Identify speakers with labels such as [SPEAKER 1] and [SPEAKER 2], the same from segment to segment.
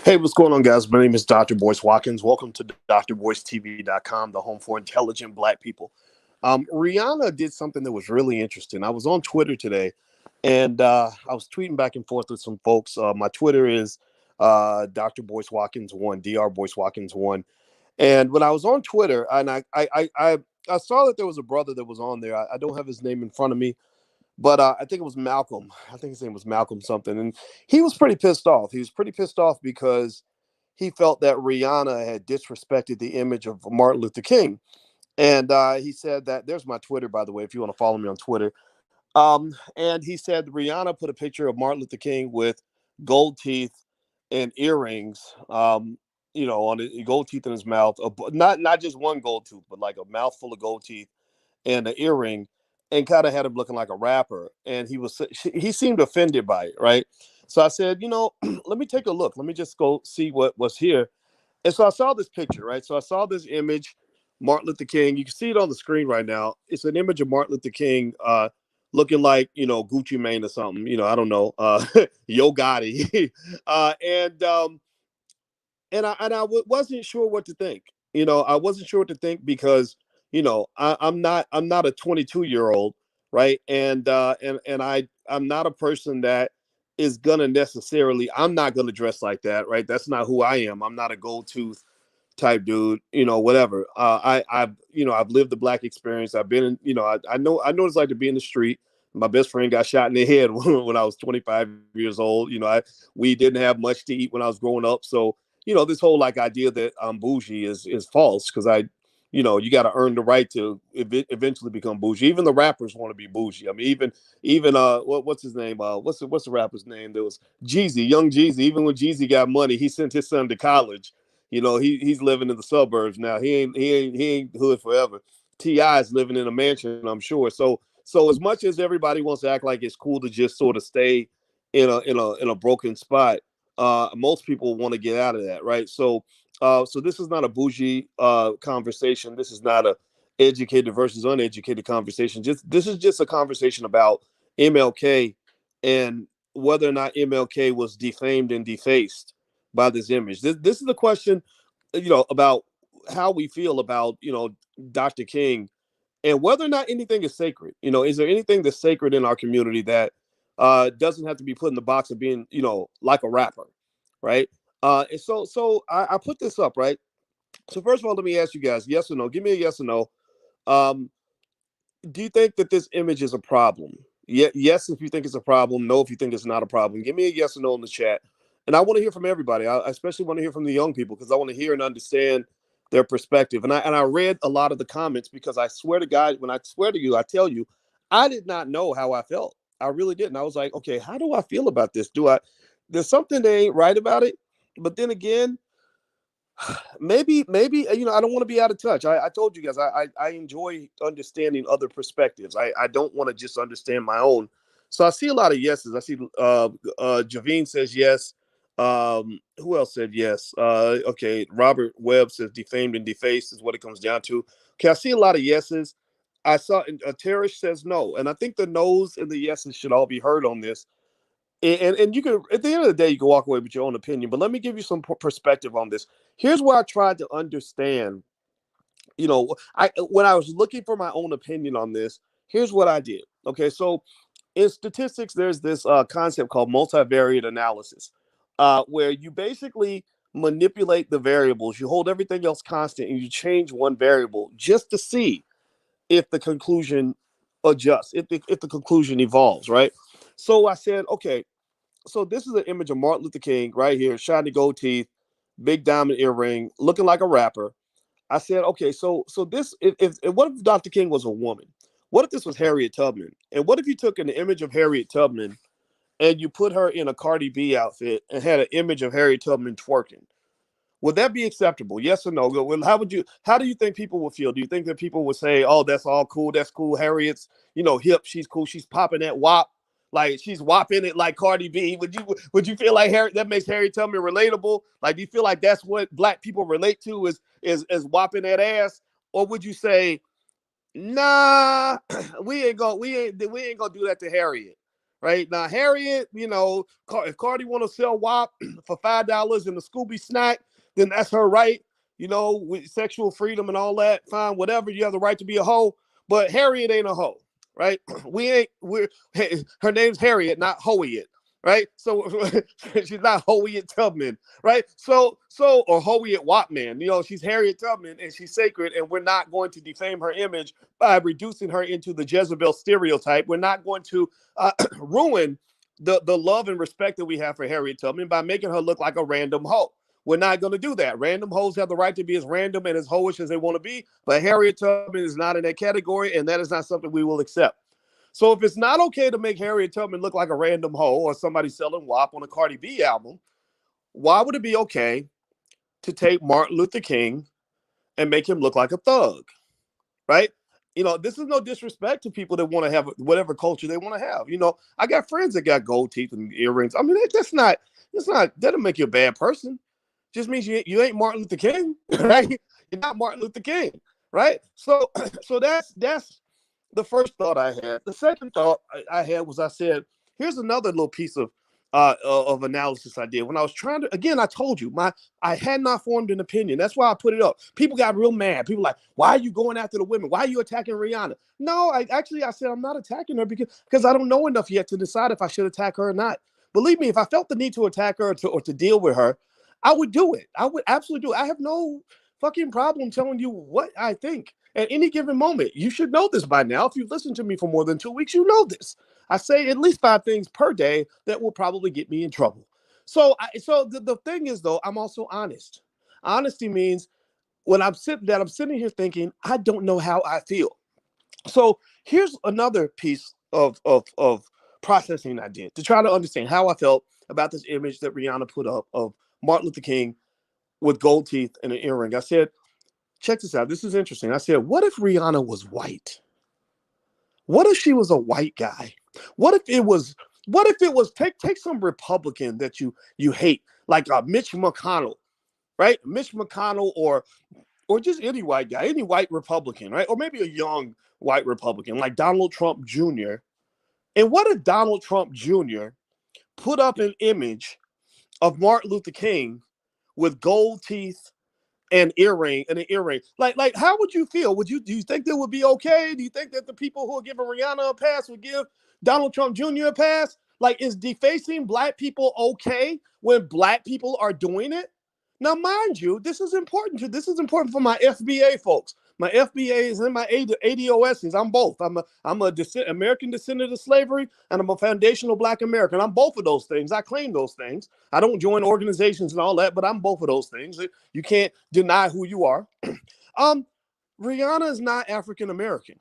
[SPEAKER 1] Hey, what's going on, guys? My name is Dr. Boyce Watkins. Welcome to drboycetv.com, the home for intelligent black people. Rihanna did something that was really interesting. I was on Twitter today, and I was tweeting back and forth with some folks. My Twitter is Dr. Boyce Watkins 1, Dr. Boyce Watkins 1. And when I was on Twitter, and I saw that there was a brother that was on there. I don't have his name in front of me, but I think it was Malcolm. I think his name was Malcolm something, and he was pretty pissed off. He was pretty pissed off because he felt that Rihanna had disrespected the image of Martin Luther King, and he said that there's my Twitter, by the way, if you want to follow me on Twitter. And he said Rihanna put a picture of Martin Luther King with gold teeth and earrings. On it, gold teeth in his mouth, not just one gold tooth, but like a mouthful of gold teeth and an earring, and kind of had him looking like a rapper. And he seemed offended by it, right? So I said, let me take a look. Let me just go see what was here. And so I saw this picture, right? So I saw this image, Martin Luther King. You can see it on the screen right now. It's an image of Martin Luther King, looking like Gucci Mane or something. I don't know, Yo Gotti, and I wasn't sure what to think. I wasn't sure what to think because I'm not a 22-year-old, right? And I'm not a person that is gonna necessarily. I'm not gonna dress like that, right? That's not who I am. I'm not a gold tooth type dude, whatever. I've lived the black experience. I've been in, I know it's like to be in the street. My best friend got shot in the head when I was 25 years old. We didn't have much to eat when I was growing up. So, this whole like idea that I'm bougie is false because you got to earn the right to eventually become bougie. Even the rappers want to be bougie. I mean, even what's his name? What's the rapper's name? There was Jeezy, young Jeezy. Even when Jeezy got money, he sent his son to college. He's living in the suburbs now. He ain't hood forever. Ti is living in a mansion, I'm sure. So as much as everybody wants to act like it's cool to just sort of stay in a broken spot, most people want to get out of that, right? So this is not a bougie conversation. This is not a educated versus uneducated conversation. Just this is just a conversation about MLK and whether or not MLK was defamed and defaced by this image. This is the question, about how we feel about Dr. King and whether or not anything is sacred. Is there anything that's sacred in our community that doesn't have to be put in the box of being like a rapper, right? And so I put this up, right? So first of all, let me ask you guys, yes or no? Give me a yes or no. Um, do you think that this image is a problem? Yes, if you think it's a problem. No, if you think it's not a problem. Give me a yes or no in the chat. And I want to hear from everybody. I especially want to hear from the young people because I want to hear and understand their perspective. And I read a lot of the comments because I swear to God, when I swear to you, I tell you, I did not know how I felt. I really didn't. I was like, okay, how do I feel about this? There's something that ain't right about it. But then again, maybe I don't want to be out of touch. I told you guys I enjoy understanding other perspectives. I don't want to just understand my own. So I see a lot of yeses. I see Javine says yes. Who else said yes? Okay, Robert Webb says defamed and defaced is what it comes down to. Okay, I see a lot of yeses. I saw Terrace says no, and I think the no's and the yeses should all be heard on this. And you can, at the end of the day, you can walk away with your own opinion. But let me give you some perspective on this. Here's where I tried to understand. I when I was looking for my own opinion on this, here's what I did. Okay, so in statistics, there's this concept called multivariate analysis, where you basically manipulate the variables. You hold everything else constant, and you change one variable just to see if the conclusion adjusts, if the conclusion evolves, right? So I said, okay, so this is an image of Martin Luther King right here, shiny gold teeth, big diamond earring, looking like a rapper. I said, okay, so this if what if Dr. King was a woman? What if this was Harriet Tubman? And what if you took an image of Harriet Tubman and you put her in a Cardi B outfit and had an image of Harriet Tubman twerking? Would that be acceptable? Yes or no? Well, how do you think people would feel? Do you think that people would say, "Oh, that's all cool. That's cool. Harriet's, hip. She's cool. She's popping that wop. Like she's whopping it like Cardi B." Would you feel like Harry that makes Harriet Tubman relatable? Like, do you feel like that's what black people relate to is whopping that ass? Or would you say, "Nah, we ain't gonna do that to Harriet." right? Now, Harriet, if Cardi want to sell WAP for $5 in the Scooby snack, then that's her right. With sexual freedom and all that, fine, whatever. You have the right to be a hoe, but Harriet ain't a hoe, right? Her name's Harriet, not Hoeyet, right? So she's not Harriet Tubman, right? Or Harriet Wapman. She's Harriet Tubman and she's sacred, and we're not going to defame her image by reducing her into the Jezebel stereotype. We're not going to ruin the love and respect that we have for Harriet Tubman by making her look like a random hoe. We're not going to do that. Random hoes have the right to be as random and as hoish as they want to be, but Harriet Tubman is not in that category, and that is not something we will accept. So if it's not okay to make Harriet Tubman look like a random hoe or somebody selling WAP on a Cardi B album, why would it be okay to take Martin Luther King and make him look like a thug, right? This is no disrespect to people that want to have whatever culture they want to have. I got friends that got gold teeth and earrings. I mean, that doesn't make you a bad person. Just means you ain't Martin Luther King, right? You're not Martin Luther King, right? So that's the first thought I had. The second thought I had was, I said, here's another little piece of analysis I did when I was trying to. Again, I told you I had not formed an opinion. That's why I put it up. People got real mad. People like, why are you going after the women? Why are you attacking Rihanna? No, I said I'm not attacking her because I don't know enough yet to decide if I should attack her or not. Believe me, if I felt the need to attack her or to deal with her, I would do it. I would absolutely do it. I have no fucking problem telling you what I think at any given moment. You should know this by now. If you've listened to me for more than 2 weeks, you know this. I say at least 5 things per day that will probably get me in trouble. So the thing is, though, I'm also honest. Honesty means when I'm sitting here thinking, I don't know how I feel. So here's another piece of processing I did to try to understand how I felt about this image that Rihanna put up of Martin Luther King with gold teeth and an earring. I said, check this out. This is interesting. I said, what if Rihanna was white? What if she was a white guy? What if it was take some Republican that you hate, like Mitch McConnell, right? Mitch McConnell or just any white guy, any white Republican, right? Or maybe a young white Republican like Donald Trump Jr. And what if Donald Trump Jr. put up an image of Martin Luther King with gold teeth and an earring? Like, how would you feel? Do you think that would be okay? Do you think that the people who are giving Rihanna a pass would give Donald Trump Jr. a pass? Like, is defacing black people okay when black people are doing it? Now, mind you, this is important for my FBA folks. My FBAs and my ADOSs. I'm both. I'm a American descendant of slavery, and I'm a foundational Black American. I'm both of those things. I claim those things. I don't join organizations and all that, but I'm both of those things. You can't deny who you are. Rihanna is not African American.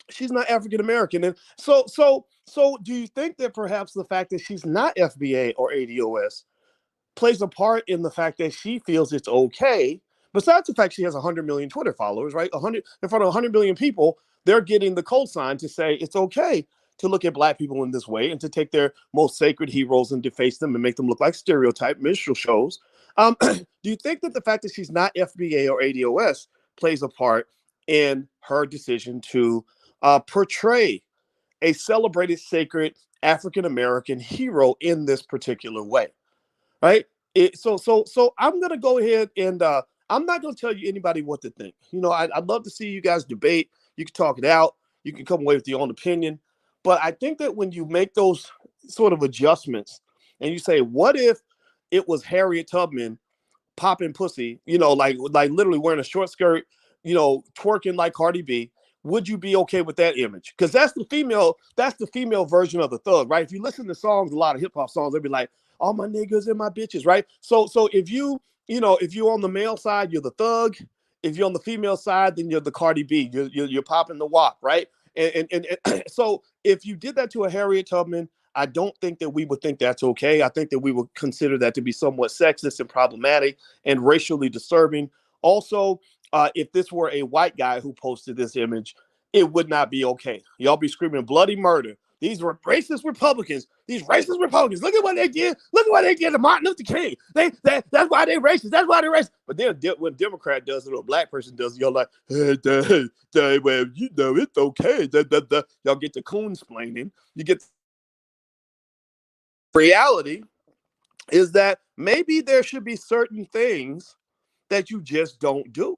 [SPEAKER 1] She's not African American, and so do you think that perhaps the fact that she's not FBA or ADOS plays a part in the fact that she feels it's okay, besides the fact she has 100 million Twitter followers, right? 100 in front of 100 million people, they're getting the cosign to say it's okay to look at black people in this way and to take their most sacred heroes and deface them and make them look like stereotype minstrel shows. Do you think that the fact that she's not FBA or ADOS plays a part in her decision to portray a celebrated, sacred African American hero in this particular way? Right. So I'm gonna go ahead and I'm not gonna tell you anybody what to think. I'd love to see you guys debate. You can talk it out. You can come away with your own opinion. But I think that when you make those sort of adjustments and you say, what if it was Harriet Tubman popping pussy, like literally wearing a short skirt, twerking like Cardi B, would you be okay with that image? Because that's the female version of the thug, right? If you listen to songs, a lot of hip hop songs, they'll be like, all my niggas and my bitches, right? So if you're on the male side, you're the thug. If you're on the female side, then you're the Cardi B. You're popping the WAP, right? And so if you did that to a Harriet Tubman, I don't think that we would think that's okay. I think that we would consider that to be somewhat sexist and problematic and racially disturbing. Also, if this were a white guy who posted this image, it would not be okay. Y'all be screaming bloody murder. These were racist Republicans. These racist Republicans. Look at what they did. Look at what they did to Martin Luther King. That's why they racist. That's why they're racist. But then when a Democrat does it or a black person does it, you're like, hey, well, it's okay. Y'all get the coon-splaining. You get Reality is that maybe there should be certain things that you just don't do.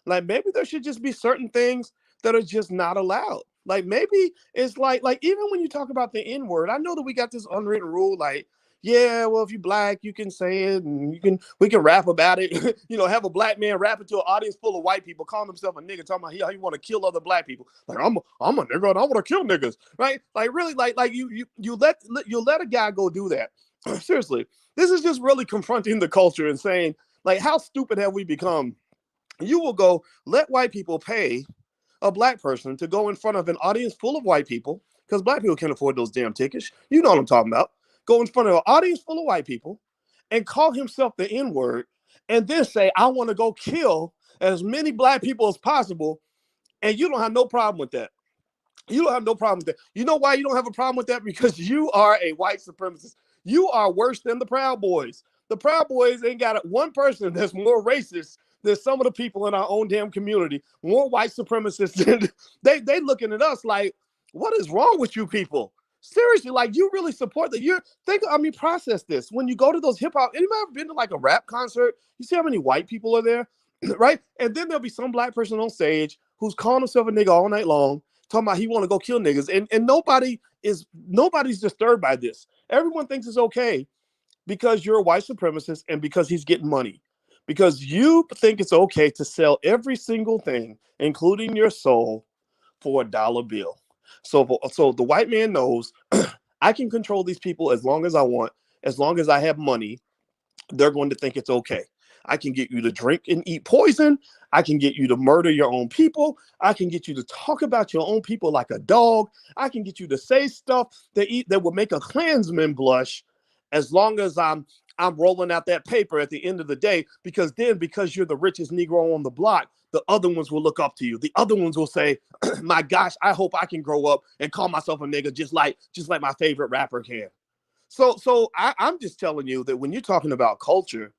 [SPEAKER 1] Like maybe there should just be certain things that are just not allowed. Like maybe it's like even when you talk about the N word, I know that we got this unwritten rule like, yeah, well, if you black, you can say it and we can rap about it. Have a black man rapping to an audience full of white people, calling himself a nigga, talking about how he want to kill other black people. Like I'm a nigga and I want to kill niggas, right? Like really, like you let a guy go do that. Seriously, this is just really confronting the culture and saying, like, how stupid have we become? You will go let white people pay a black person to go in front of an audience full of white people, because black people can't afford those damn tickets. You know what I'm talking about. Go in front of an audience full of white people and call himself the N word and then say, I want to go kill as many black people as possible. And you don't have no problem with that. You don't have no problem with that. You know why you don't have a problem with that? Because you are a white supremacist. You are worse than the Proud Boys. The Proud Boys ain't got one person that's more racist than some of the people in our own damn community. More white supremacists than they looking at us like, what is wrong with you people? Seriously, like you really support that. Process this. When you go to those hip hop, anybody ever been to like a rap concert? You see how many white people are there, right? And then there'll be some black person on stage who's calling himself a nigga all night long, talking about he want to go kill niggas, and nobody's disturbed by this. Everyone thinks it's okay because you're a white supremacist and because he's getting money, because you think it's okay to sell every single thing, including your soul, for $1 bill. So the white man knows I can control these people as long as I want, as long as I have money. They're going to think it's okay. I can get you to drink and eat poison. I can get you to murder your own people. I can get you to talk about your own people like a dog. I can get you to say stuff that will make a Klansman blush, as long as I'm rolling out that paper at the end of the day, because you're the richest Negro on the block, the other ones will look up to you. The other ones will say, my gosh, I hope I can grow up and call myself a nigga just like my favorite rapper can. I'm just telling you that when you're talking about culture,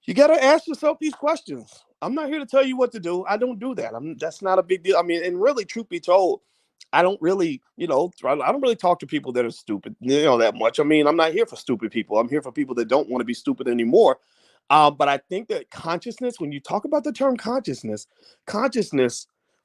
[SPEAKER 1] you got to ask yourself these questions. I'm not here to tell you what to do. I don't do that. That's not a big deal. I mean, and really, truth be told, I don't really, I don't really talk to people that are stupid, that much. I mean, I'm not here for stupid people. I'm here for people that don't want to be stupid anymore. But I think that consciousness, when you talk about the term consciousness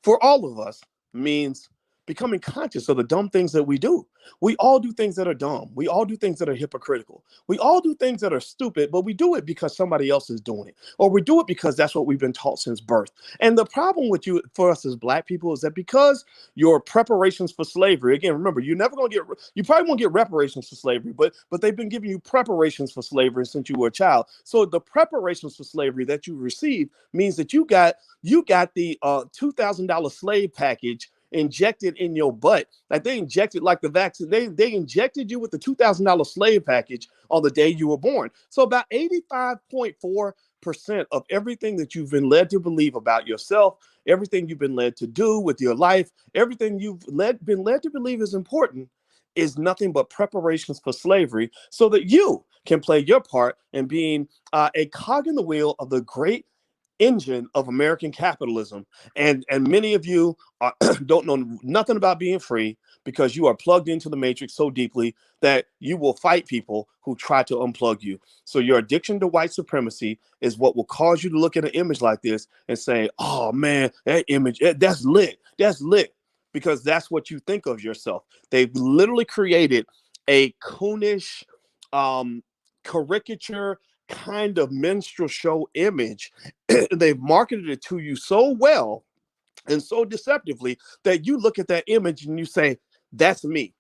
[SPEAKER 1] for all of us means becoming conscious of the dumb things that we do. We all do things that are dumb. We all do things that are hypocritical. We all do things that are stupid, but we do it because somebody else is doing it, or we do it because that's what we've been taught since birth. And the problem for us as black people is that because your preparations for slavery, again, remember, you probably won't get reparations for slavery, but they've been giving you preparations for slavery since you were a child. So the preparations for slavery that you receive means that you got the $2,000 slave package injected in your butt. Like they injected, like the vaccine, they injected you with the $2,000 slave package on the day you were born. So about 85.4% of everything that you've been led to believe about yourself, everything you've been led to do with your life, everything you've been led to believe is important, is nothing but preparations for slavery, so that you can play your part in being a cog in the wheel of the great engine of American capitalism. And many of you don't know nothing about being free, because you are plugged into the matrix so deeply that you will fight people who try to unplug you. So your addiction to white supremacy is what will cause you to look at an image like this and say, oh man, that image, that's lit. That's lit. Because that's what you think of yourself. They've literally created a coonish caricature kind of minstrel show image. They've marketed it to you so well and so deceptively that you look at that image and you say, that's me.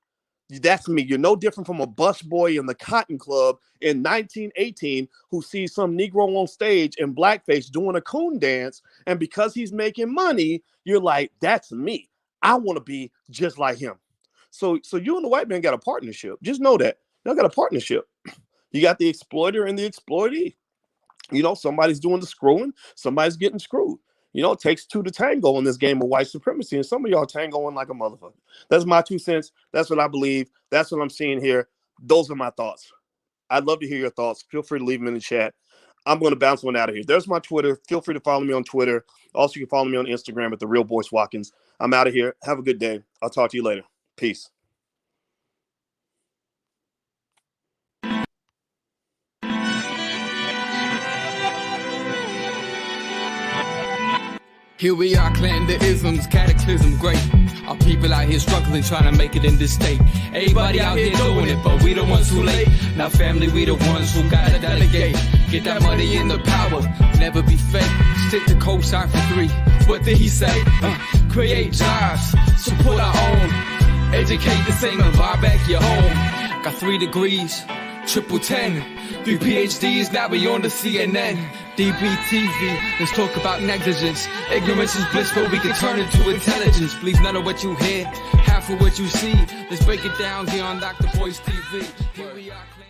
[SPEAKER 1] That's me. You're no different from a busboy in the Cotton Club in 1918 who sees some Negro on stage in blackface doing a coon dance. And because he's making money, you're like, that's me. I want to be just like him. So you and the white man got a partnership. Just know that. Y'all got a partnership. You got the exploiter and the exploitee. Somebody's doing the screwing, somebody's getting screwed. It takes two to tango in this game of white supremacy, and some of y'all tangoing like a motherfucker. That's my 2 cents. That's what I believe. That's what I'm seeing here. Those are my thoughts. I'd love to hear your thoughts. Feel free to leave them in the chat. I'm going to bounce one out of here. There's my Twitter. Feel free to follow me on Twitter. Also, you can follow me on Instagram at The Real Boyce Watkins. I'm out of here. Have a good day. I'll talk to you later. Peace.
[SPEAKER 2] Here we are, clan the isms, cataclysm, great. Our people out here struggling, trying to make it in this state. Everybody out here doing it, but we the ones who late. Now family, we the ones who gotta delegate. Get that money in the power, never be fake. Stick to cosign for 3. What did he say? Create jobs, support our own. Educate the same and buy back your home. Got 3 degrees, triple 10. 3 PhDs, now we on the CNN. DBTV, let's talk about negligence. Ignorance is bliss, but we can turn it to intelligence. Believe none of what you hear, half of what you see. Let's break it down here on Dr. Boy's TV. Here we are.